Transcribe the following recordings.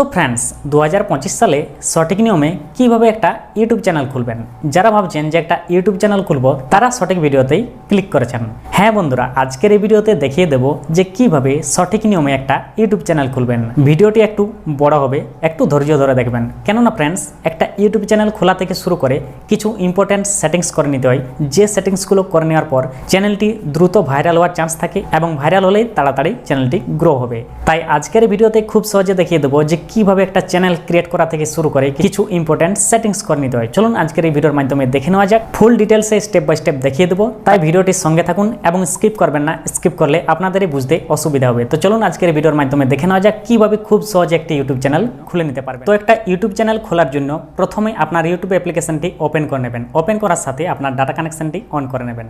তো ফ্রেন্ডস 2025 সালে সঠিক নিয়মে কিভাবে একটা ইউটিউব চ্যানেল খুলবেন, যারা ভাবছেন যে একটা ইউটিউব চ্যানেল খুলবো তারা সঠিক ভিডিওতেই ক্লিক করেছেন। হ্যাঁ বন্ধুরা, আজকের এই ভিডিওতে দেখিয়ে দেব যে কিভাবে সঠিক নিয়মে একটা ইউটিউব চ্যানেল খুলবেন। ভিডিওটি একটু বড় হবে, একটু ধৈর্য ধরে দেখবেন, কেননা ফ্রেন্ডস একটা ইউটিউব চ্যানেল খোলা থেকে শুরু করে কিছু ইম্পর্টেন্ট সেটিংস করে নিতে হয়, যে সেটিংসগুলো করে নেওয়ার পর চ্যানেলটি দ্রুত ভাইরাল হওয়ার চান্স থাকে এবং ভাইরাল হলেই তাড়াতাড়ি চ্যানেলটি গ্রো হবে। তাই আজকের ভিডিওতে খুব সহজে দেখিয়ে দেবো যে কিভাবে একটা চ্যানেল ক্রিয়েট করা থেকে শুরু করে কিছু ইম্পর্টেন্ট সেটিংস করে নিতে হয়। চলুন আজকের এই ভিডিওর মাধ্যমে দেখে নেওয়া যাক, ফুল ডিটেলসে স্টেপ বাই স্টেপ দেখিয়ে দেবো। তাই ভিডিওটির সঙ্গে থাকুন এবং স্কিপ করবেন না, স্কিপ করলে আপনাদেরই বুঝতে অসুবিধা হবে। তো চলুন আজকের ভিডিওর মাধ্যমে দেখে নেওয়া যাক কিভাবে খুব সহজে একটি ইউটিউব চ্যানেল খুলে নিতে পারবেন। তো একটা ইউটিউব চ্যানেল খোলার জন্য প্রথমে আপনার ইউটিউব অ্যাপ্লিকেশনটি ওপেন করে নেবেন। ওপেন করার সাথে আপনার ডাটা কানেকশনটি অন করে নেবেন।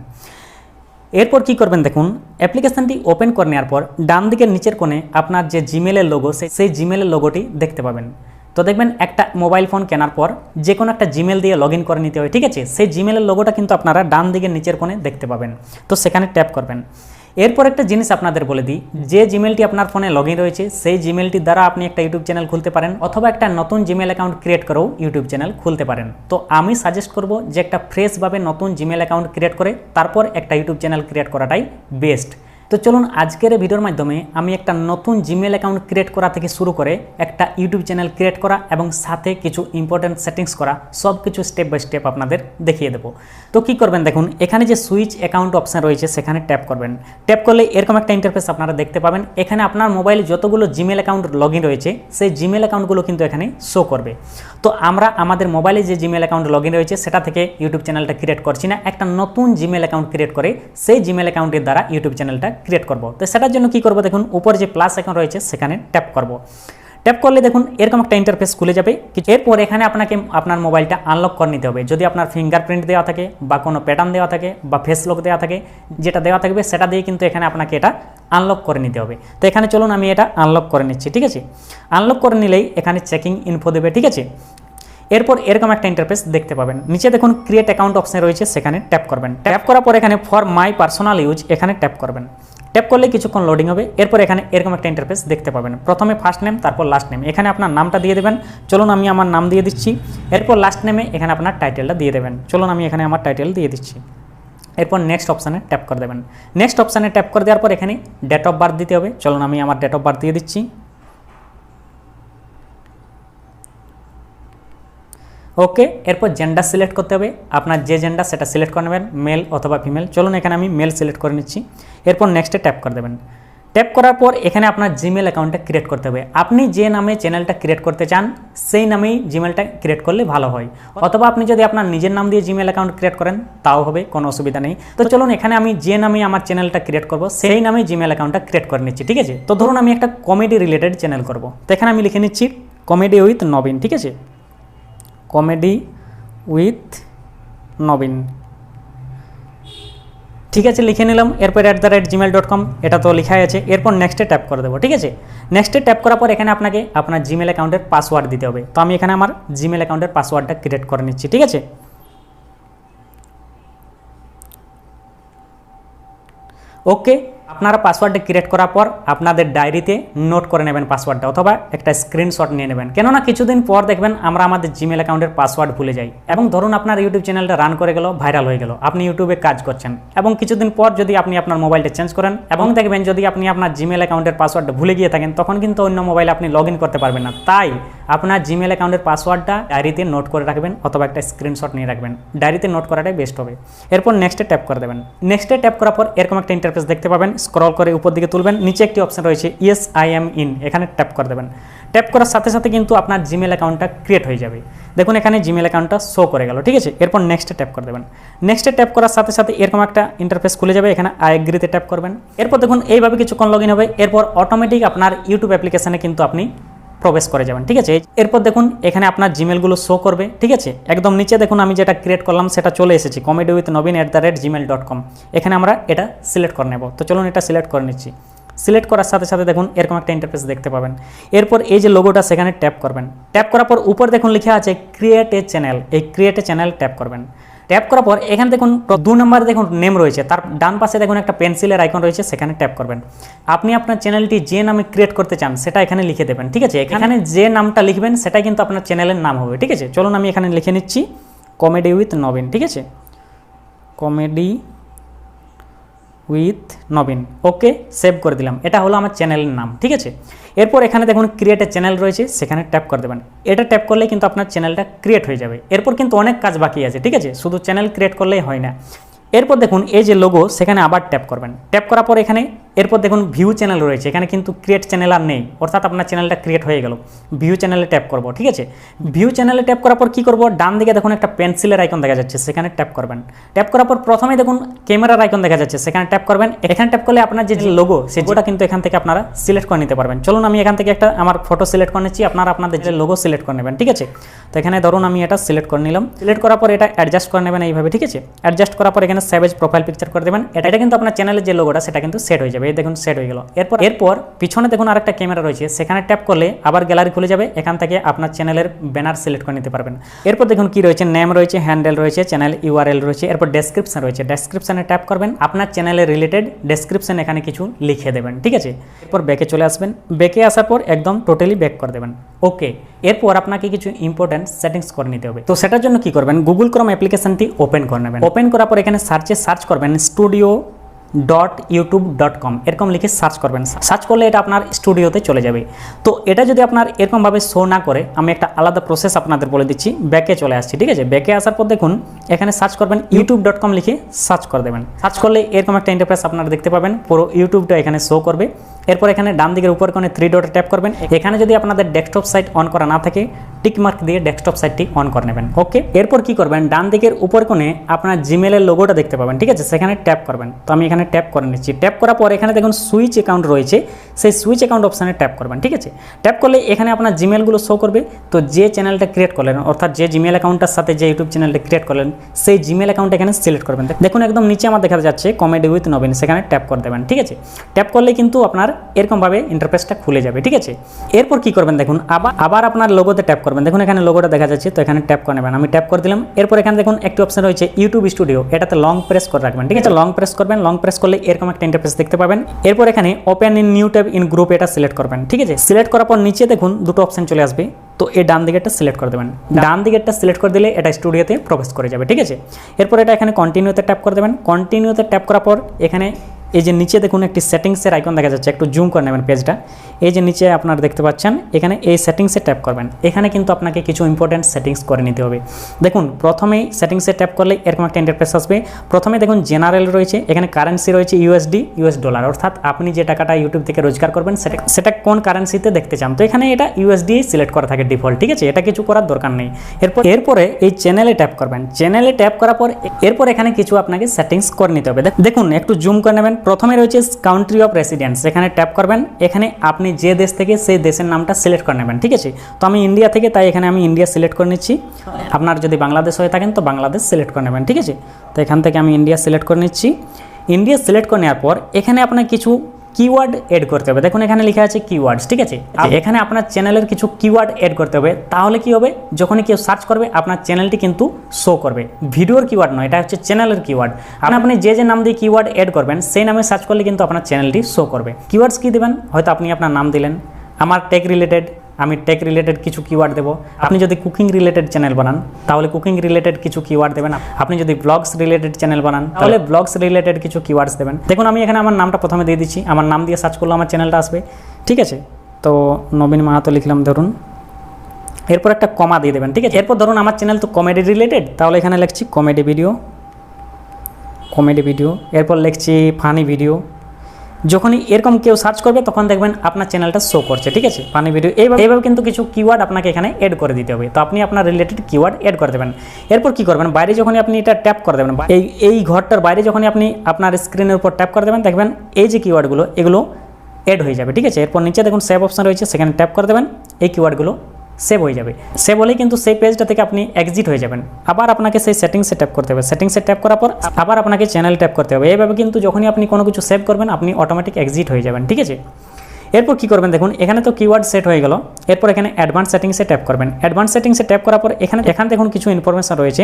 এরপর কি করবেন দেখুন, অ্যাপ্লিকেশনটি ওপেন করে নেওয়ার পর ডান দিকের নিচের কোণে আপনার যে জিমেলের লোগো, সেই জিমেলের লোগোটি দেখতে পাবেন। তো দেখবেন একটা মোবাইল ফোন কেনার পর যে কোনো একটা জিমেল দিয়ে লগ ইন করে নিতে হয়, ঠিক আছে। সেই জিমেলের লোগোটা কিন্তু আপনারা ডান দিকের নিচের কোণে দেখতে পাবেন। তো সেখানে ট্যাপ করবেন। এরপর একটা জিনিস আপনাদের বলে দিই, যে জিমেলটি আপনার ফোনে লগ ইন রয়েছে সেই জিমেলটির দ্বারা আপনি একটা ইউটিউব চ্যানেল খুলতে পারেন, অথবা একটা নতুন জিমেল অ্যাকাউন্ট ক্রিয়েট করেও ইউটিউব চ্যানেল খুলতে পারেন। তো আমি সাজেস্ট করব যে একটা ফ্রেশভাবে নতুন জিমেল অ্যাকাউন্ট ক্রিয়েট করে তারপর একটা ইউটিউব চ্যানেল ক্রিয়েট করাটাই বেস্ট। তো চলুন আজকের ভিডিওর মাধ্যমে আমি একটা নতুন জিমেল অ্যাকাউন্ট ক্রিয়েট করা থেকে শুরু করে একটা ইউটিউব চ্যানেল ক্রিয়েট করা এবং সাথে কিছু ইম্পর্টেন্ট সেটিংস করা সব কিছু স্টেপ বাই স্টেপ আপনাদের দেখিয়ে দেবো। তো কি করবেন দেখুন, এখানে যে সুইচ অ্যাকাউন্ট অপশান রয়েছে সেখানে ট্যাপ করবেন। ট্যাপ করলে এরকম একটা ইন্টারফেস আপনারা দেখতে পাবেন। এখানে আপনার মোবাইলে যতগুলো জিমেল অ্যাকাউন্ট লগ ইন রয়েছে সেই জিমেল অ্যাকাউন্টগুলো কিন্তু এখানে শো করবে। তো আমরা আমাদের মোবাইলে যে জিমেল অ্যাকাউন্ট লগ ইন রয়েছে সেটা থেকে ইউটিউব চ্যানেলটা ক্রিয়েট করছি না, একটা নতুন জিমেল অ্যাকাউন্ট ক্রিয়েট করে সেই জিমেল অ্যাকাউন্টের দ্বারা ইউটিউব চ্যানেলটা ক্রিয়েট করব। তো সেটার জন্য কি করব দেখুন, উপর যে প্লাস আইকন রয়েছে সেখানে ট্যাপ করব। ট্যাপ করলে দেখুন এরকম একটা ইন্টারফেস খুলে যাবে। এরপর এখানে আপনাকে আপনার মোবাইলটা আনলক করে নিতে হবে। যদি আপনার ফিঙ্গারপ্রিন্ট দেওয়া থাকে বা কোনো প্যাটার্ন দেওয়া থাকে বা ফেস লক দেওয়া থাকে, যেটা দেওয়া থাকবে সেটা দিয়ে কিন্তু এখানে আপনাকে এটা আনলক করে নিতে হবে। তো এখানে চলুন আমি এটা আনলক করে নিচ্ছি, ঠিক আছে। আনলক করে নিলেই এখানে চেকিং ইনফো দেবে, ঠিক আছে। এরপর এরকম একটা ইন্টারফেস দেখতে পাবেন। নিচে দেখুন ক্রিয়েট অ্যাকাউন্ট অপশন রয়েছে, সেখানে ট্যাপ করবেন। ট্যাপ করার পর এখানে ফর মাই পার্সোনাল ইউজ এখানে ট্যাপ করবেন। ট্যাপ করলে কিছুক্ষণ লোডিং হবে। এরপর এখানে এরকম একটা ইন্টারফেস দেখতে পাবেন। প্রথমে ফার্স্ট নেম, তারপর লাস্ট নেম। এখানে আপনার নামটা দিয়ে দেবেন। চলুন আমি আমার নাম দিয়ে দিচ্ছি। এরপর লাস্ট নেমে এখানে আপনার টাইটেলটা দিয়ে দেবেন। চলুন আমি এখানে আমার টাইটেল দিয়ে দিচ্ছি। এরপর নেক্সট অপশানে ট্যাপ করে দেবেন। নেক্সট অপশানে ট্যাপ করে দেওয়ার পর এখানে ডেট অফ বার্থ দিতে হবে। চলুন আমি আমার ডেট অফ বার্থ দিয়ে দিচ্ছি। ওকে, এরপর জেন্ডার সিলেক্ট করতে হবে। আপনার যে জেন্ডার সেটা সিলেক্ট করে নেবেন, মেল অথবা ফিমেল। চলুন এখানে আমি মেল সিলেক্ট করে নিচ্ছি। এরপর নেক্সটে ট্যাপ করে দেবেন। ট্যাপ করার পর এখানে আপনার জিমেল অ্যাকাউন্টটা ক্রিয়েট করতে হবে। আপনি যে নামে চ্যানেলটা ক্রিয়েট করতে চান সেই নামেই জিমেলটা ক্রিয়েট করলে ভালো হয়, অথবা আপনি যদি আপনার নিজের নাম দিয়ে জিমেল অ্যাকাউন্ট ক্রিয়েট করেন তাও হবে, কোনো অসুবিধা নেই। তো চলুন এখানে আমি যে নামে আমার চ্যানেলটা ক্রিয়েট করব সেই নামেই জিমেল অ্যাকাউন্টটা ক্রিয়েট করে নিচ্ছি, ঠিক আছে। তো ধরুন আমি একটা কমেডি রিলেটেড চ্যানেল করব। তো এখানে আমি লিখে নিচ্ছি কমেডি উইথ নবীন, ঠিক আছে। কমেডি উইথ নবীন, ঠিক আছে, লিখে নিলাম। এরপর @gmail.com এটা তো লেখাই আছে। এরপর নেক্সটে ট্যাপ করে দেবো, ঠিক আছে। নেক্সটে ট্যাপ করার পর এখানে আপনাকে আপনার জিমেল অ্যাকাউন্টের পাসওয়ার্ড দিতে হবে। তো আমি এখানে আমার জিমেল অ্যাকাউন্টের পাসওয়ার্ডটা ক্রিয়েট করে নিচ্ছি, ঠিক আছে। ওকে, আপনারা পাসওয়ার্ডটা ক্রিয়েট করার পর আপনাদের ডায়েরিতে নোট করে নেবেন পাসওয়ার্ডটা, অথবা একটা স্ক্রিনশট নিয়ে নেবেন। কেননা কিছুদিন পর দেখবেন আমরা আমাদের জিমেল অ্যাকাউন্টের পাসওয়ার্ড ভুলে যাই, এবং ধরুন আপনার ইউটিউব চ্যানেলটা রান করে গেল, ভাইরাল হয়ে গেল, আপনি ইউটিউবে কাজ করছেন, এবং কিছুদিন পর যদি আপনি আপনার মোবাইলটা চেঞ্জ করেন এবং দেখবেন যদি আপনি আপনার জিমেল অ্যাকাউন্টের পাসওয়ার্ডটা ভুলে গিয়ে থাকেন, তখন কিন্তু অন্য মোবাইলে আপনি লগ ইন করতে পারবেন না। তাই আপনার জিমেল অ্যাকাউন্টের পাসওয়ার্ডটা ডায়েরিতে নোট করে রাখবেন, অথবা একটা স্ক্রিনশট নিয়ে রাখবেন। ডায়েরিতে নোট করাটাই বেস্ট হবে। এরপর নেক্সটে ট্যাপ করে দেবেন। নেক্সটে ট্যাপ করার পর এরকম একটা ইন্টারফেস দেখতে পাবেন। স্ক্রল করে উপর দিকে তুলবেন, নিচে একটি অপশন রয়েছে ইয়েস আই এম ইন, এখানে ট্যাপ করে দেবেন। ট্যাপ করার সাথে সাথে কিন্তু আপনার জিমেল অ্যাকাউন্টটা ক্রিয়েট হয়ে যাবে। দেখুন এখানে জিমেল অ্যাকাউন্টটা শো করে গেল, ঠিক আছে। এরপর নেক্সটে ট্যাপ করে দেবেন। নেক্সটে ট্যাপ করার সাথে সাথে এরকম একটা ইন্টারফেস খুলে যাবে। এখানে আই এগ্রিতে ট্যাপ করবেন। এরপর দেখুন এইভাবে কিছুক্ষণ লগ ইন হবে। এরপর অটোমেটিক আপনার ইউটিউব অ্যাপ্লিকেশানে কিন্তু আপনি প্রবেশ করে যাবেন, ঠিক আছে। এরপর দেখুন এখানে আপনার জিমেলগুলো শো করবে, ঠিক আছে। একদম নিচে দেখুন আমি যেটা ক্রিয়েট করলাম সেটা চলে এসেছে, কমেডি উইথ নবীন @gmail.com। এখানে আমরা এটা সিলেক্ট করে নেব। তো চলুন এটা সিলেক্ট করে নিচ্ছি। সিলেক্ট করার সাথে সাথে দেখুন এরকম একটা ইন্টারফেস দেখতে পাবেন। এরপর এই যে লোগোটা সেখানে ট্যাপ করবেন। ট্যাপ করার পর উপর দেখুন লেখা আছে ক্রিয়েট এ চ্যানেল, এই ক্রিয়েট এ চ্যানেল ট্যাপ করবেন। ট্যাপ করার পর এখানে দেখুন 2 নম্বরে দেখুন নেম রয়েছে, তার ডান পাশে দেখুন একটা পেন্সিলের আইকন রয়েছে, সেখানে ট্যাপ করবেন। আপনি আপনার চ্যানেলটি যে নামে ক্রিয়েট করতে চান সেটা এখানে লিখে দেবেন, ঠিক আছে। এখানে যে নামটা লিখবেন সেটাই কিন্তু আপনার চ্যানেলের নাম হবে, ঠিক আছে। চলুন আমি এখানে লিখে নিচ্ছি কমেডি উইথ নবীন, ঠিক আছে, comedy with Nabin. Okay, save করে দিলাম। এটা হলো আমার চ্যানেলের নাম, ঠিক আছে। এরপর এখানে দেখুন ক্রিয়েট এ চ্যানেল রয়েছে, সেখানে ট্যাপ করে দেবেন। এটা ট্যাপ করলে কিন্তু আপনার চ্যানেলটা ক্রিয়েট হয়ে যাবে। এরপর কিন্তু অনেক কাজ বাকি আছে, ঠিক আছে, শুধু চ্যানেল ক্রিয়েট করলেই হয় না। এরপর দেখুন এই যে লোগো, সেখানে আবার ট্যাপ করবেন। ট্যাপ করার পর এখানে এরপর দেখুন ভিউ চ্যানেল রয়েছে, এখানে কিন্তু ক্রিয়েট চ্যানেল আর নেই, অর্থাৎ আপনার চ্যানেলটা ক্রিয়েট হয়ে গেল। ভিউ চ্যানেলে ট্যাপ করব, ঠিক আছে। ভিউ চ্যানেলে ট্যাপ করার পর কী করব, ডান দিকে দেখুন একটা পেন্সিলের আইকন দেখা যাচ্ছে, সেখানে ট্যাপ করবেন। ট্যাপ করার পর প্রথমে দেখুন ক্যামেরার আইকন দেখা যাচ্ছে, সেখানে ট্যাপ করবেন। এখানে ট্যাপ করলে আপনার যে লোগো, সেটা কিন্তু এখান থেকে আপনারা সিলেক্ট করে নিতে পারবেন। চলুন আমি এখান থেকে একটা আমার ফটো সিলেক্ট করে নিচ্ছি, আপনারা আপনাদের যে লোগো সিলেক্ট করে নেবেন, ঠিক আছে। তো এখানে ধরুন আমি এটা সিলেক্ট করে নিলাম। সিলেক্ট করার পর এটা অ্যাডজাস্ট করে নেবেন এইভাবে, ঠিক আছে। অ্যাডজাস্ট করার পর এখানে সেভ এজ প্রোফাইল পিকচার করে দেবেন। এটা কিন্তু আপনার চ্যানেলের যে লোগোটা সেটা কিন্তু সেট হয়ে যাবে। এই দেখুন সেট হয়ে গেল। এরপর পিছনে দেখুন আরেকটা ক্যামেরা রয়েছে, সেখানে ট্যাপ করলে আবার গ্যালারি খুলে যাবে। এখান থেকে আপনার চ্যানেলের ব্যানার সিলেক্ট করে নিতে পারবেন। এরপর দেখুন কি রয়েছে, নেম রয়েছে, হ্যান্ডেল রয়েছে, চ্যানেল ইউআরএল রয়েছে। এরপর ডেসক্রিপশন রয়েছে, ডেসক্রিপশনে ট্যাপ করবেন। আপনার চ্যানেলের রিলেটেড ডেসক্রিপশন এখানে কিছু লিখে দেবেন, ঠিক আছে। এরপর ব্যাকে চলে আসবেন। ব্যাকে আসার পর একদম টোটালি ব্যাক করে দেবেন। ওকে, এরপর আপনাকে কিছু ইম্পর্টেন্ট সেটিংস করে নিতে হবে। তো সেটার জন্য কি করবেন, গুগল ক্রোম অ্যাপ্লিকেশনটি ওপেন করে নেবেন। ওপেন করার পর এখানে সার্চ করবেন studio.youtube.com, এরকম লিখে সার্চ করবেন। সার্চ করলে এটা আপনার স্টুডিওতে চলে যাবে। তো এটা যদি আপনার এরকমভাবে শো না করে, আমি একটা আলাদা প্রসেস আপনাদের বলে দিচ্ছি। ব্যাকে চলে আসছি, ঠিক আছে। ব্যাকে আসার পর দেখুন এখানে সার্চ করবেন youtube.com লিখে সার্চ করে দেবেন। সার্চ করলে এরকম একটা ইন্টারফেস আপনারা দেখতে পাবেন, পুরো ইউটিউবটা এখানে শো করবে। এরপর এখানে ডান দিকের উপর কোণে 3 ডটে ট্যাপ করবেন। এখানে যদি আপনাদের ডেস্কটপ সাইট অন করা না থাকে, টিক মার্ক দিয়ে ডেস্কটপ সাইটটি অন করে নেবেন। ওকে, এরপর কি করবেন, ডান দিকের উপর কোণে আপনার জিমেলের লোগোটা দেখতে পাবেন, ঠিক আছে, সেখানে ট্যাপ করবেন। তো আমি এখানে ট্যাপ করে নিচ্ছি। ট্যাপ করার পর এখানে দেখুন সুইচ অ্যাকাউন্ট রয়েছে, সেই সুইচ অ্যাকাউন্ট অপশানে ট্যাপ করবেন, ঠিক আছে। ট্যাপ করলে এখানে আপনার জিমেলগুলো শো করবে। তো যে চ্যানেলটা ক্রিয়েট করলেন, অর্থাৎ যে জিমেল অ্যাকাউন্টটার সাথে যে ইউটিউব চ্যানেলটা ক্রিয়েট করলেন, সেই জিমেল অ্যাকাউন্ট এখানে সিলেক্ট করবেন। দেখুন একদম নিচে আমার দেখা যাচ্ছে কমেডি উইথ নবীন, সেখানে ট্যাপ করে দেবেন, ঠিক আছে। ট্যাপ করলে কিন্তু আপনার এরকমভাবে ইন্টারফেসটা খুলে যাবে, ঠিক আছে। এরপর কি করবেন, দেখুন আবার আপনার লোগোতে ট্যাপ করবেন। দেখুন এখানে লোগোটা দেখা যাচ্ছে, তো এখানে ট্যাপ করে নেবেন। আমি ট্যাপ করে দিলাম। এরপর এখানে দেখুন একটি অপশন রয়েছে ইউটিউব স্টুডিও, এটাতে লং প্রেস করে রাখবেন, ঠিক আছে। লং প্রেস করবেন। লং প্রেস করলে এরকম একটা ইন্টারফেস দেখতে পাবেন। এরপর এখানে open in new tab in group, এটা সিলেক্ট করবেন, ঠিক আছে। সিলেক্ট করার পর নিচে দেখুন দুটো অপশন চলে আসবে, তো এই ডান দিকেরটা সিলেক্ট করে দেবেন। ডান দিকেরটা সিলেক্ট করে দিলে এটা স্টুডিওতে প্রবেশ করে যাবে, ঠিক আছে। এরপর এটা এখানে কন্টিনিউতে ট্যাপ করে দেবেন। কন্টিনিউতে ট্যাপ করার পর এখানে এই যে নিচে দেখুন একটি সেটিংসের আইকন দেখা যাচ্ছে, একটু জুম করে নেবেন পেজটা। এই যে নিচে আপনারা দেখতে পাচ্ছেন, এখানে এই সেটিংসে ট্যাপ করবেন। এখানে কিন্তু আপনাকে কিছু ইম্পর্টেন্ট সেটিংস করে নিতে হবে। দেখুন প্রথমেই সেটিংসে ট্যাপ করলে এরকম একটা ইন্টারফেস আসবে। প্রথমে দেখুন জেনারেল রয়েছে, এখানে কারেন্সি রয়েছে ইউএসডি, ইউএস ডলার, অর্থাৎ আপনি যে টাকাটা ইউটিউব থেকে রোজগার করবেন সেটা কোন কারেন্সিতে দেখতে চান। তো এখানে এটা ইউএসডি সিলেক্ট করা থাকে ডিফল্ট, ঠিক আছে, এটা কিছু করার দরকার নেই। এরপরে এই চ্যানেলে ট্যাপ করবেন। চ্যানেলে ট্যাপ করার পর এরপর এখানে কিছু আপনাকে সেটিংস করে নিতে হবে। দেখুন একটু জুম করে নেবেন। প্রথমে রয়েছে কান্ট্রি অফ রেসিডেন্স, এখানে ট্যাপ করবেন। এখানে আপনি যে দেশ থেকে সেই দেশের নামটা সিলেক্ট করে নেবেন, ঠিক আছে। তো আমি ইন্ডিয়া থেকে, তাই এখানে আমি ইন্ডিয়া সিলেক্ট করে নিচ্ছি। আপনার যদি বাংলাদেশ হয়ে থাকেন তো বাংলাদেশ সিলেক্ট করে নেবেন, ঠিক আছে। তো এখান থেকে আমি ইন্ডিয়া সিলেক্ট করে নিচ্ছি। ইন্ডিয়া সিলেক্ট করে নেওয়ার পর এখানে আপনার কিছু কিওয়ার্ড এড করতে হবে। দেখুন এখানে লেখা আছে কিওয়ার্ডস, ঠিক আছে। এখানে আপনার চ্যানেলের কিছু কিওয়ার্ড এড করতে হবে, তাহলে কি হবে, যখনই কেউ সার্চ করবে আপনার চ্যানেলটি কিন্তু শো করবে। ভিডিওর কিওয়ার্ড নয়, এটা হচ্ছে চ্যানেলের কিওয়ার্ড। আপনি যে নাম দিয়ে কিওয়ার্ড এড করবেন সেই নামে সার্চ করলে কিন্তু আপনার চ্যানেলটি শো করবে। কিওয়ার্ডস কি দেবেন, হয়তো আপনি আপনার নাম দিলেন, আমার টেক রিলেটেড, আমি টেক রিলেটেড কিছু কিওয়ার্ড দেবো। আপনি যদি কুকিং রিলেটেড চ্যানেল বানান তাহলে কুকিং রিলেটেড কিছু কিওয়ার্ড দেবেন। আপনি যদি ব্লগস রিলেটেড চ্যানেল বানান তাহলে ব্লগস রিলেটেড কিছু কিওয়ার্ডস দেবেন। দেখুন আমি এখানে আমার নামটা প্রথমে দিয়ে দিচ্ছি, আমার নাম দিয়ে সার্চ করলে আমার চ্যানেলটা আসবে, ঠিক আছে। তো নবীন মাহাতো লিখলাম ধরুন, এরপর একটা কমা দিয়ে দেবেন, ঠিক আছে। এরপর ধরুন আমার চ্যানেল তো কমেডি রিলেটেড, তাহলে এখানে লিখছি কমেডি ভিডিও, এরপর লিখছি ফানি ভিডিও। যখনই এরকম কেউ সার্চ করবে তখন দেখবেন আপনার চ্যানেলটা শো করছে, ঠিক আছে, ফানি ভিডিও। এইভাবে কিন্তু কিছু কিওয়ার্ড আপনাকে এখানে এড করে দিতে হবে। তো আপনি আপনার রিলেটেড কিওয়ার্ড এড করে দেবেন। এরপর কি করবেন, বাইরে যখনই আপনি এটা ট্যাপ করে দেবেন, এই ঘরটার বাইরে যখনই আপনি আপনার স্ক্রিনের উপর ট্যাপ করে দেবেন, দেখবেন এই যে কিওয়ার্ডগুলো এগুলো এড হয়ে যাবে, ঠিক আছে। এরপর নিচে দেখুন সেভ অপশন রয়েছে, সেখানে ট্যাপ করে দেবেন, এই কিওয়ার্ডগুলো সেভ হয়ে যাবে। সেভ হলেই কিন্তু সেই পেজটা থেকে আপনি এক্সিট হয়ে যাবেন। আবার আপনাকে সেই সেটিংসে ট্যাপ করতে হবে। সেটিংসে ট্যাপ করার পর আবার আপনাকে চ্যানেল ট্যাপ করতে হবে। এইভাবে কিন্তু যখনই আপনি কোনো কিছু সেভ করবেন আপনি অটোমেটিক এক্সিট হয়ে যাবেন, ঠিক আছে। এরপর কি করবেন দেখুন এখানে তো কিওয়ার্ড সেট হয়ে গেল। এরপর এখানে অ্যাডভান্স সেটিংসে ট্যাপ করবেন। অ্যাডভান্স সেটিংসে ট্যাপ করার পর এখানে দেখুন কিছু ইনফরমেশন রয়েছে,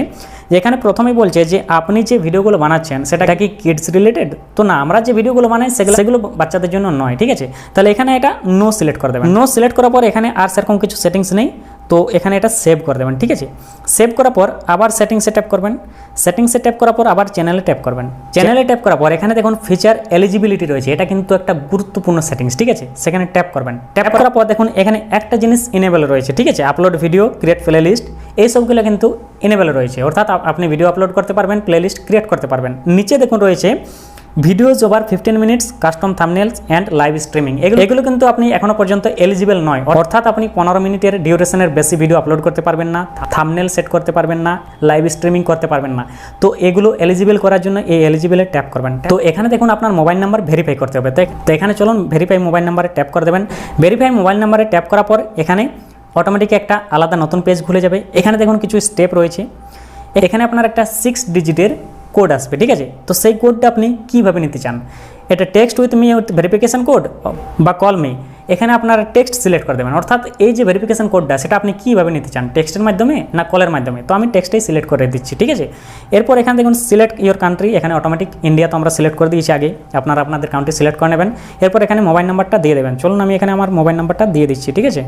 যেখানে প্রথমেই বলছে যে আপনি যে ভিডিওগুলো বানাচ্ছেন সেটা কি কিডস রিলেটেড। তো না, আমরা যে ভিডিওগুলো বানাই সেগুলো বাচ্চাদের জন্য নয়, ঠিক আছে। তাহলে এখানে এটা নো সিলেক্ট করে দেবেন। নো সিলেক্ট করার পর এখানে আর সেরকম কিছু সেটিংস নেই, তো এখানে এটা সেভ করে দেবেন, ঠিক আছে। সেভ করার পর আবার সেটিংসে ট্যাপ করবেন। সেটিংসে ট্যাপ করার পর আবার চ্যানেলে ট্যাপ করবেন। চ্যানেলে ট্যাপ করার পর এখানে দেখুন ফিচার এলিজিবিলিটি রয়েছে, এটা কিন্তু একটা গুরুত্বপূর্ণ সেটিংস, ঠিক আছে। সেখানে ট্যাপ করবেন। ট্যাপ করার পর দেখুন এখানে একটা জিনিস ইনেবল রয়েছে, ঠিক আছে, upload video, create playlist, এই সবগুলো কিন্তু ইনেবল রয়েছে, অর্থাৎ আপনি ভিডিও আপলোড করতে পারবেন, প্লে লিস্ট ক্রিয়েট করতে পারবেন। নিচে দেখুন রয়েছে videos over 15 minutes, custom thumbnails and live streaming, এগুলো কিন্তু আপনি এখনো পর্যন্ত এলিজিবল নয়, অর্থাৎ আপনি 15 মিনিটের ডিউরেশনের বেশি ভিডিও আপলোড করতে পারবেন না, থাম্বনেল সেট করতে পারবেন না, লাইভ স্ট্রিমিং করতে পারবেন না। তো এগুলো এলিজিবল করার জন্য এই এলিজিবলে ট্যাপ করবেন। তো এখানে দেখুন আপনার মোবাইল নাম্বার ভেরিফাই করতে হবে, তো এখানে চলুন ভেরিফাই মোবাইল নাম্বারে ট্যাপ করে দেবেন। ভেরিফাই মোবাইল নাম্বারে ট্যাপ করার পর এখানে অটোমেটিক একটা আলাদা নতুন পেজ খুলে যাবে। এখানে দেখুন কিছু স্টেপ রয়েছে, এখানে আপনার একটা 6 ডিজিটের কোড আসবে, ঠিক আছে। তো সেই কোডটা আপনি কীভাবে নিতে চান, এটা text with me verification code বা কল মি, এখানে আপনার টেক্সট সিলেক্ট করে দেবেন। অর্থাৎ এই যে ভেরিফিকেশান কোডটা সেটা আপনি কীভাবে নিতে চান, টেক্সটের মাধ্যমে না কলের মাধ্যমে। তো আমি টেক্সটেই সিলেক্ট করে দিচ্ছি, ঠিক আছে। এরপর এখানে দেখুন সিলেক্ট ইয়োর কান্ট্রি, এখানে অটোমেটিক ইন্ডিয়া তো আমরা সিলেক্ট করে দিয়েছি আগে, আপনারা আপনাদের কান্ট্রি সিলেক্ট করে নেবেন। এরপর এখানে মোবাইল নাম্বারটা দিয়ে দেবেন। চলুন আমি এখানে আমার মোবাইল নাম্বারটা দিয়ে দিচ্ছি, ঠিক আছে।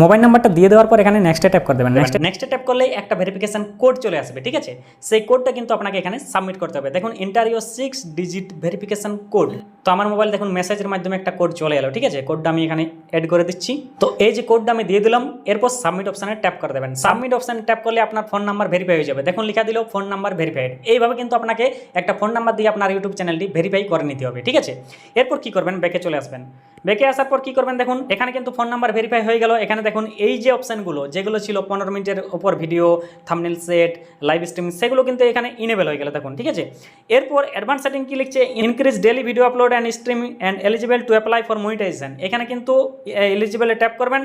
মোবাইল নাম্বারটা দিয়ে দেওয়ার পর এখানে নেক্সটে ট্যাপ করে দেবেন। নেক্সটে ট্যাপ করলেই একটা ভেরিফিকেশন কোড চলে আসবে, ঠিক আছে। সেই কোডটা কিন্তু আপনাকে এখানে সাবমিট করতে হবে। দেখুন enter your 6 digit verification code. তো আমার মোবাইল দেখুন মেসেজের মাধ্যমে একটা কোড চলে এলো, ঠিক আছে। কোডটা আমি এখানে অ্যাড করে দিচ্ছি। তো এই যে কোডটা আমি দিয়ে দিলাম, এরপর সাবমিট অপশানে ট্যাপ করে দেবেন। সাবমিট অপশানে ট্যাপ করলে আপনার ফোন নাম্বার ভেরিফাই হয়ে যাবে। দেখুন লেখা দিল ফোন নাম্বার ভেরিফাইড। এইভাবে কিন্তু আপনাকে একটা ফোন নাম্বার দিয়ে আপনার ইউটিউব চ্যানেলটি ভেরিফাই করে নিতে হবে, ঠিক আছে। এরপর কি করবেন, ব্যাকে চলে আসবেন। ব্যাকে আসার পর কি করবেন দেখুন এখানে কিন্তু ফোন নাম্বার ভেরিফাই হয়ে গেল। এখানে দেখুন এই যে অপশানগুলো যেগুলো ছিল 15 মিনিটের ওপর video, thumbnail set, live streaming, সেগুলো কিন্তু এখানে ইনেবল হয়ে গেল দেখুন, ঠিক আছে। এরপর অ্যাডভান্স সেটিং কি লিখছে, increase daily video upload and streaming and eligible to apply for monetization. এখানে কিন্তু এলিজিবলে ট্যাপ করবেন।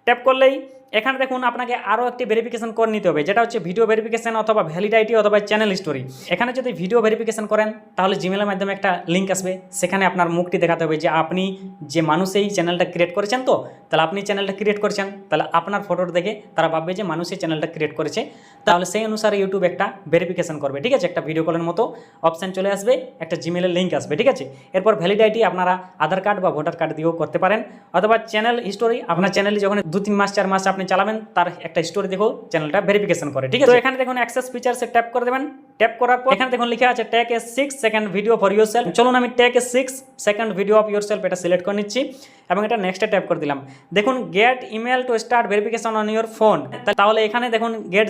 ট্যাপ করলেই এখানে দেখুন আপনাকে আরও একটি ভেরিফিকেশন করে নিতে হবে, যেটা হচ্ছে ভিডিও ভেরিফিকেশন অথবা ভ্যালিড আইডি অথবা চ্যানেল হিস্টোরি। এখানে যদি ভিডিও ভেরিফিকেশন করেন তাহলে জিমেলের মাধ্যমে একটা লিঙ্ক আসবে, সেখানে আপনার মুখটি দেখাতে হবে যে আপনি যে মানুষ এই চ্যানেলটা ক্রিয়েট করেছেন। তো তাহলে আপনি চ্যানেলটা ক্রিয়েট করেছেন, তাহলে আপনার ফটোটা দেখে তারা ভাববে যে মানুষ এই চ্যানেলটা ক্রিয়েট করেছে, তাহলে সেই অনুসারে ইউটিউব একটা ভেরিফিকেশন করবে, ঠিক আছে। একটা ভিডিও কলের মতো অপশান চলে আসবে, একটা জিমেলের লিঙ্ক আসবে, ঠিক আছে। এরপর ভ্যালিড আইডি আপনারা আধার কার্ড বা ভোটার কার্ড দিয়েও করতে পারেন, অথবা চ্যানেল হিস্টোরি আপনার চ্যানেলে যখন 2-3 মাস 4 মাস আপনি চালাবেন তার একটা স্টোরি দেখো চ্যানেলটা ভেরিফিকেশন করে, ঠিক আছে। তো এখানে দেখুন অ্যাক্সেস ফিচারসে ট্যাপ করে দেবেন। ট্যাপ করার পর এখানে দেখুন লেখা আছে take a 6 second video for yourself. চলুন আমি take a 6 second video of yourself এটা সিলেক্ট করে নিচ্ছি এবং এটা নেক্সটে ট্যাপ করে দিলাম। দেখুন get email to start verification on your phone. তাহলে এখানে দেখুন গেট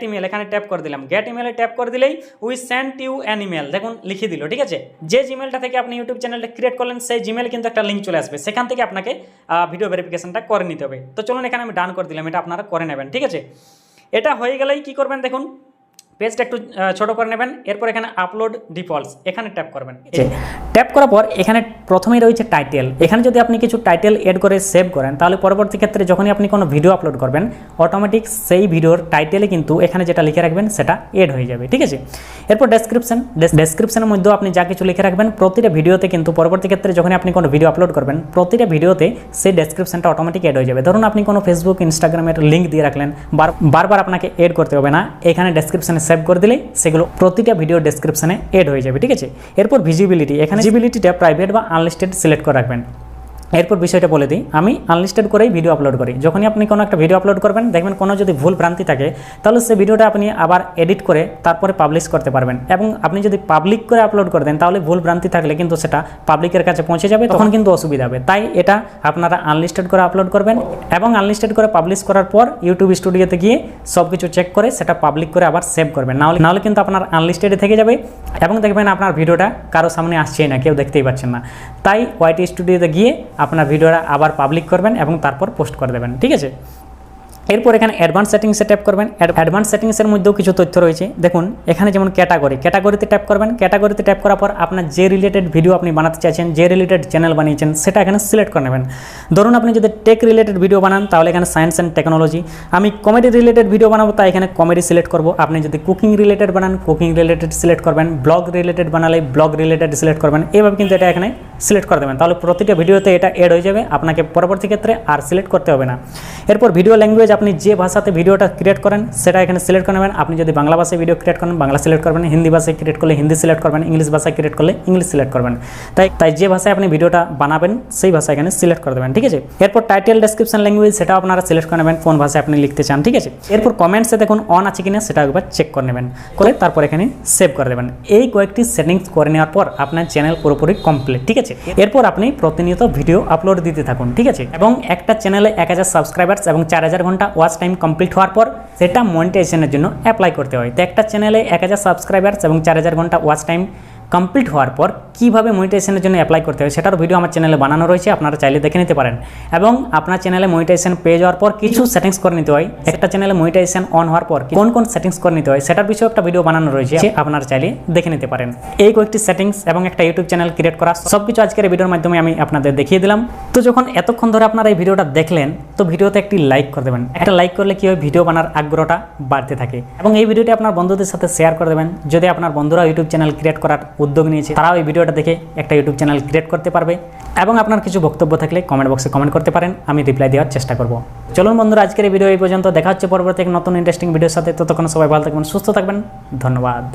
ইমেল এখানে ট্যাপ করে দিলাম। গেট ইমেলে ট্যাপ করে দিলেই we send you an email দেখুন লিখে দিল, ঠিক আছে। যে জিমেলটা থেকে আপনি ইউটিউব চ্যানেলটা ক্রিয়েট করলেন সেই জিমেল কিন্তু একটা লিঙ্ক চলে আসবে, সেখান থেকে আপনাকে ভিডিও ভেরিফিকেশনটা করে নিতে হবে। তো চলুন এখানে আমি ডান করে দিলাম, এটা আপনারা করে নেবেন, ঠিক আছে। এটা হয়ে গেলেই কি করবেন দেখুন পেজটা একটু ছোট করে নেবেন। এরপর এখানে আপলোড ডিফল্টস এখানে ট্যাপ করবেন। ট্যাপ করার পর এখানে প্রথমেই রয়েছে টাইটেল। এখানে যদি আপনি কিছু টাইটেল এড করে সেভ করেন তাহলে পরবর্তী ক্ষেত্রে যখনই আপনি কোনো ভিডিও আপলোড করবেন অটোমেটিক সেই ভিডিওর টাইটেলে কিন্তু এখানে যেটা লিখে রাখবেন সেটা এড হয়ে যাবে, ঠিক আছে। এরপর ডেসক্রিপশনের মধ্যেও আপনি যা কিছু লিখে রাখবেন প্রতিটা ভিডিওতে কিন্তু পরবর্তী ক্ষেত্রে যখন আপনি কোনো ভিডিও আপলোড করবেন প্রতিটা ভিডিওতে সেই ডেসক্রিপশনটা অটোমেটিক এড হয়ে যাবে। ধরুন আপনি কোনো ফেসবুক ইনস্টাগ্রামের লিঙ্ক দিয়ে রাখলেন, বারবার আপনাকে এড করতে হবে না, এখানে ডেসক্রিপশনে সেভ করে দিলেই সেগুলো প্রতিটা ভিডিও ডেসক্রিপশনে এড হয়ে যাবে, ঠিক আছে। এরপর ভিজিবিলিটি, এখানে ভিজিবিলিটিটা প্রাইভেট বা আনলিস্টেড সিলেক্ট করে রাখবেন। এরপর বিষয়টা বলে দিই, আমি আনলিস্টেড করেই ভিডিও আপলোড করি। যখনই আপনি কোনো একটা ভিডিও আপলোড করবেন দেখবেন কোনো যদি ভুল ভ্রান্তি থাকে তাহলে সেই ভিডিওটা আপনি আবার এডিট করে তারপরে পাবলিশ করতে পারবেন। এবং আপনি যদি পাবলিক করে আপলোড করে দেন তাহলে ভুল ভ্রান্তি থাকলে কিন্তু সেটা পাবলিকের কাছে পৌঁছে যাবে, তখন কিন্তু অসুবিধা হবে। তাই এটা আপনারা আনলিস্টেড করে আপলোড করবেন এবং আনলিস্টেড করে পাবলিশ করার পর ইউটিউব স্টুডিওতে গিয়ে সব কিছু চেক করে সেটা পাবলিক করে আবার সেভ করবেন, নাহলে কিন্তু আপনার আনলিস্টেডে থেকে যাবে এবং দেখবেন আপনার ভিডিওটা কারো সামনে আসছেই না, কেউ দেখতেই পাচ্ছেন না। তাই ওয়াইটি স্টুডিওতে গিয়ে আপনার ভিডিওটা আবার পাবলিক করবেন এবং তারপর পোস্ট করে দেবেন, ঠিক আছে। এরপর এখানে অ্যাডভান্স সেটিংসে ট্যাপ করবেন। অ্যাডভান্স সেটিংসের মধ্যেও কিছু তথ্য রয়েছে। দেখুন এখানে যেমন ক্যাটাগরিতে ট্যাপ করবেন। ক্যাটাগরিতে ট্যাপ করার পর আপনার যে রিলেটেড ভিডিও আপনি বানাতে চাইছেন, যে রিলেটেড চ্যানেল বানিয়েছেন সেটা এখানে সিলেক্ট করে নেবেন। ধরুন আপনি যদি টেক রিলেটেড ভিডিও বানান তাহলে এখানে সায়েন্স অ্যান্ড টেকনোলজি। আমি কমেডি রিলেটেড ভিডিও বানাবো তাই এখানে কমেডি সিলেক্ট করব। আপনি যদি কুকিং রিলেটেড বানান কুকিং রিলেটেড সিলেক্ট করবেন। ব্লগ রিলেটেড বানালে ব্লগ রিলেটেড সিলেক্ট করবেন। এইভাবে কিন্তু এটা এখানে সিলেক্ট করে দেবেন, তাহলে প্রতিটা ভিডিওতে এটা এড হয়ে যাবে, আপনাকে পরবর্তী ক্ষেত্রে আর সিলেক্ট করতে হবে না। এরপর ভিডিও ল্যাঙ্গুয়েজ, আপনি যে ভাষাতে ভিডিওটা ক্রিয়েট করেন সেটা এখানে সিলেক্ট করে নেবেন। আপনি যদি বাংলা ভাষায় ভিডিও ক্রিয়েট করেন বাংলা সিলেক্ট করবেন, হিন্দি ভাষায় ক্রিয়েট করলে হিন্দি সিলেক্ট করবেন, ইংলিশ ভাষায় ক্রিয়েট করলে ইংলিশ সিলেক্ট করবেন। তাই যে ভাষায় আপনি ভিডিওটা বানাবেন সেই ভাষা এখানে সিলেক্ট করে দেবেন, ঠিক আছে। এরপর টাইটেল ডেসক্রিপশন ল্যাঙ্গুয়েজ সেটাও আপনারা সিলেক্ট করে নেবেন, কোন ভাষায় আপনি লিখতে চান, ঠিক আছে। এরপর কমেন্টসে দেখুন অন আছে কিনা সেটা একবার চেক করে নেবেন, করে তারপর এখানে সেভ করে দেবেন। এই কয়েকটি সেটিংস করে নেওয়ার পর আপনার চ্যানেল পুরোপুরি কমপ্লিট, ঠিক আছে। এরপর আপনি প্রতিনিয়ত ভিডিও আপলোড দিতে থাকুন, ঠিক আছে। এবং একটা চ্যানেলে 1000 সাবস্ক্রাইবার্স এবং 4000 ঘন্টা ওয়াচ টাইম কমপ্লিট হওয়ার পর সেটা মনিটাইজেশনের জন্য অ্যাপ্লাই করতে হয়। তো একটা চ্যানেলে 1000 সাবস্ক্রাইবার্স এবং 4000 ঘন্টা ওয়াচ টাইম কমপ্লিট হওয়ার পর কীভাবে মনিটাইজেশনের জন্য অ্যাপ্লাই করতে হয় সেটার ভিডিও আমার চ্যানেলে বানানো রয়েছে, আপনারা চাইলে দেখে নিতে পারেন। এবং আপনার চ্যানেলে মনিটাইজেশন পেয়ে যাওয়ার পর কিছু সেটিংস করে নিতে হয়। একটা চ্যানেলে মনিটাইজেশন অন হওয়ার পর কোন কোন সেটিংস করে নিতে হয় সেটার বিষয়ে একটা ভিডিও বানানো রয়েছে, আপনারা চাইলে দেখে নিতে পারেন। এই কয়েকটি সেটিংস এবং একটা ইউটিউব চ্যানেল ক্রিয়েট করা সব কিছু আজকের এই ভিডিওর মাধ্যমে আমি আপনাদের দেখিয়ে দিলাম। তো যখন এতক্ষণ ধরে আপনারা এই ভিডিওটা দেখলেন তো ভিডিওতে একটি লাইক করে দেবেন। একটা লাইক করলে কি হয়, ভিডিও বানার আগ্রহটা বাড়তে থাকে। এবং এই ভিডিওটি আপনার বন্ধুদের সাথে শেয়ার করে দেবেন। যদি আপনার বন্ধুরা ইউটিউব চ্যানেল ক্রিয়েট করার উদ্যোগ নিয়েছে তারাও এই ভিডিওটা দেখে একটা ইউটিউব চ্যানেল ক্রিয়েট করতে পারবে। এবং আপনার কিছু বক্তব্য থাকলে কমেন্ট বক্সে কমেন্ট করতে পারেন, আমি রিপ্লাই দেওয়ার চেষ্টা করব। চলুন বন্ধুরা আজকের এই ভিডিও এই পর্যন্ত, দেখা হচ্ছে পরবর্তী এক নতুন ইন্টারেস্টিং ভিডিওর সাথে। ততক্ষণ সবাই ভালো থাকবেন, সুস্থ থাকবেন, ধন্যবাদ।